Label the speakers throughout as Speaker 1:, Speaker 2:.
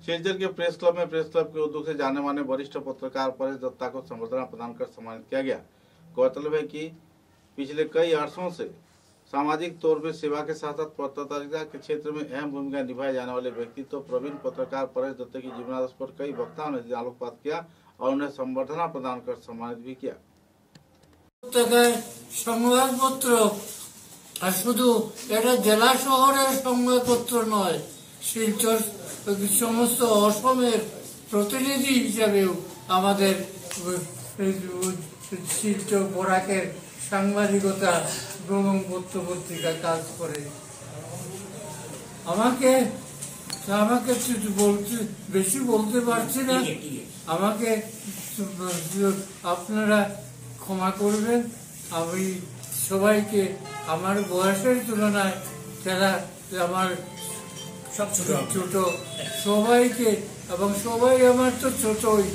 Speaker 1: सिलचर के press club में press club के उद्योग से जाने माने वरिष्ठ पत्रकार परेश दत्ता को संबर्धना प्रदान कर सम्मानित किया गया। गौरतलब है कि पिछले कई वर्षों से सामाजिक तौर पर सेवा के साथ साथ पत्रकारिता के क्षेत्र में अहम भूमिका निभाए जाने वाले व्यक्तित्व प्रवीण पत्रकार परेश दत्ता की जीवनादर्श पर कई वक्ताओं ने आलोकपात किया और उन्हें संबर्धना प्रदान कर सम्मानित भी किया।
Speaker 2: সংবাদপত্র আর শুধু এটা জেলা শহরের সংবাদপত্র নয়, শিলচর সমস্ত অসমের প্রতিনিধি হিসাবেও আমাদের শিলচর বরাকের সাংবাদিকতা ব্রহ্মপুত্র পত্রিকা কাজ করে। আমাকে বেশি বলতে পারছি না, আমাকে আপনারা ক্ষমা করবেন। আমি সবাইকে আমার বয়সের তুলনায় যারা আমার সব ছোট সবাইকে এবং সবাই আমার তো ছোটই,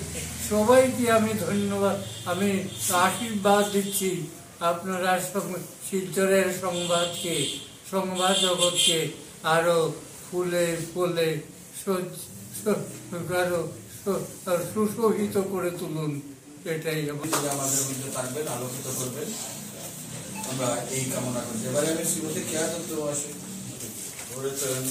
Speaker 2: সবাইকে আমি ধন্যবাদ, আমি আশীর্বাদ দিচ্ছি। আপনারা শিলচরের সংবাদ জগৎকে আরো ফুলে ফুলে আরো সুশোভিত করে তুলুন, এটাই
Speaker 3: আমাদের মধ্যে থাকবেন, আলোকিত করবেন, আমরা এই কামনা করছি। এবারে আমি শ্রীমতী কেয়া দত্ত মহাশয় বলেছেন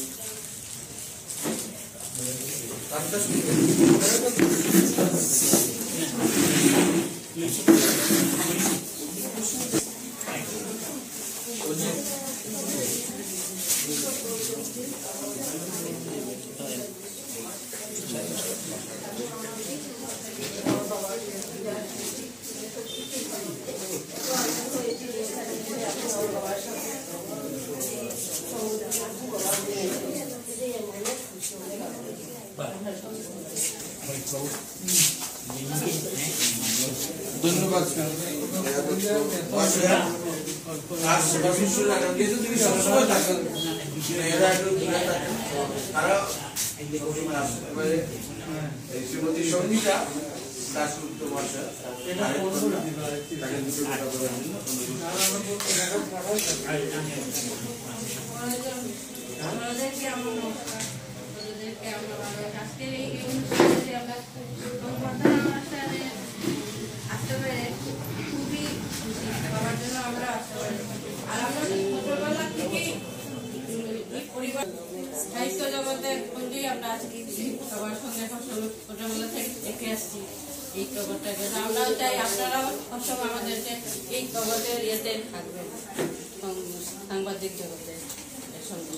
Speaker 3: ধন্যবাদ। শ্রীমতী সঙ্গীতা দাশগুপ্ত মহাশয়
Speaker 4: আজকের এই অনুষ্ঠানে আমরা আসতে পেরে খুবই খুশি, বাবার জন্য আমরা আসতে পারি। আর আমরা ছোটবেলা থেকেই পরিবার সাহিত্য জগতের সঙ্গেই আমরা আজকে সবার সঙ্গে ছোটবেলা থেকে দেখে আসছি এই জগৎটাকে। আমরাও চাই আপনারাও সব আমাদেরকে এই জগতের ইয়েতে থাকবেন, সাংবাদিক জগতের সঙ্গে।